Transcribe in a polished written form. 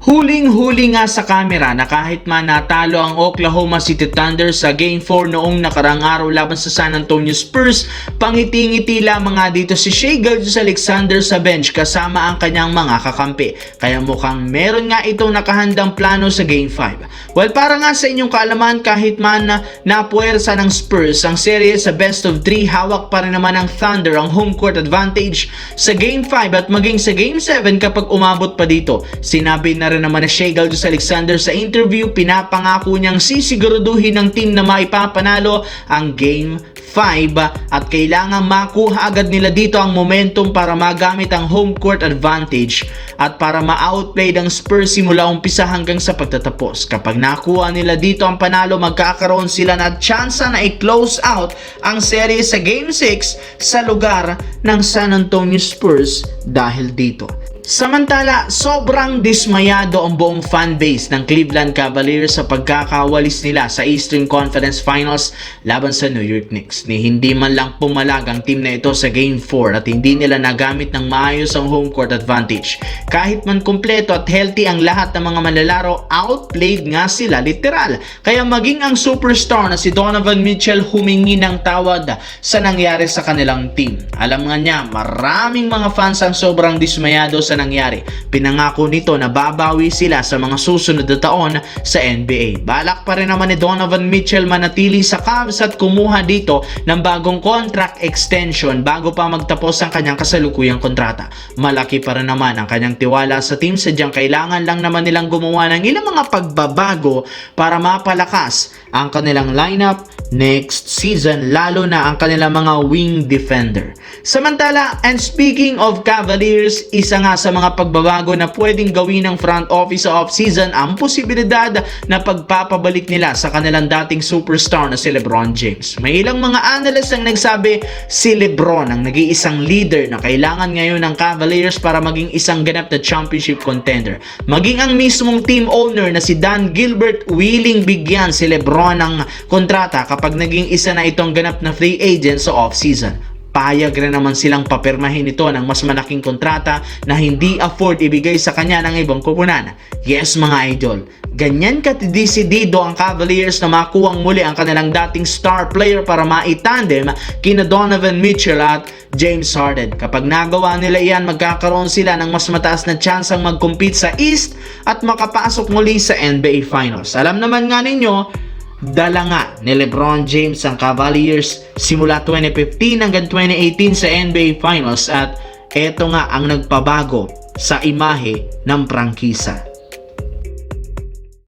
Huling-huli nga sa kamera na kahit man natalo ang Oklahoma City Thunder sa Game 4 noong nakarang araw laban sa San Antonio Spurs, pangiti-ngiti lamang nga dito si Shai Gilgeous-Alexander sa bench kasama ang kanyang mga kakampi. Kaya mukhang meron nga itong nakahandang plano sa Game 5. Well, para nga sa inyong kaalaman, kahit man napuwersa ng Spurs ang serye sa best of 3, hawak pa rin naman ng Thunder ang home court advantage sa Game 5 at maging sa Game 7 kapag umabot pa dito. Sinabi na rin naman na Shai Gilgeous-Alexander sa interview, pinapangako niyang sisiguraduhin ng team na maipapanalo ang Game 5 at kailangan makuha agad nila dito ang momentum para magamit ang home court advantage at para ma-outplay ng Spurs simula umpisa hanggang sa pagtatapos. Kapag nakuha nila dito ang panalo, magkakaroon sila na tsansa na i-close out ang series sa Game 6 sa lugar ng San Antonio Spurs dahil dito. Samantala, sobrang dismayado ang buong fanbase ng Cleveland Cavaliers sa pagkakawalis nila sa Eastern Conference Finals laban sa New York Knicks. Hindi man lang pumalag ang team na ito sa Game 4 at hindi nila nagamit ng maayos ang home court advantage. Kahit man kumpleto at healthy ang lahat ng mga manlalaro, outplayed nga sila literal. Kaya maging ang superstar na si Donovan Mitchell humingi ng tawad sa nangyari sa kanilang team. Alam nga niya, maraming mga fans ang sobrang dismayado sa nangyari. Pinangako nito na babawi sila sa mga susunod na taon sa NBA. Balak pa rin naman ni Donovan Mitchell manatili sa Cavs at kumuha dito ng bagong contract extension bago pa magtapos ang kanyang kasalukuyang kontrata. Malaki pa rin naman ang kanyang tiwala sa team, sadyang kailangan lang naman nilang gumawa ng ilang mga pagbabago para mapalakas ang kanilang lineup next season, lalo na ang kanilang mga wing defender. Samantala, and speaking of Cavaliers, isa nga sa mga pagbabago na pwedeng gawin ng front office sa off-season ang posibilidad na pagpapabalik nila sa kanilang dating superstar na si LeBron James. May ilang mga analysts ang nagsabi si LeBron ang nag-iisang leader na kailangan ngayon ng Cavaliers para maging isang ganap na championship contender. Maging ang mismong team owner na si Dan Gilbert willing bigyan si LeBron ng kontrata kapag naging isa na itong ganap na free agent sa off-season. Payag rin naman silang papirmahin ito ng mas malaking kontrata na hindi afford ibigay sa kanya ng ibang kupunan. Yes mga idol, ganyan katidesidido ang Cavaliers na makuhang muli ang kanilang dating star player para maitandem kina Donovan Mitchell at James Harden. Kapag nagawa nila iyan, magkakaroon sila ng mas mataas na tsansang mag-compete sa East at makapasok muli sa NBA Finals. Alam naman nga ninyo, dala nga ni LeBron James ang Cavaliers simula 2015 hanggang 2018 sa NBA Finals at eto nga ang nagpabago sa imahe ng prangkisa.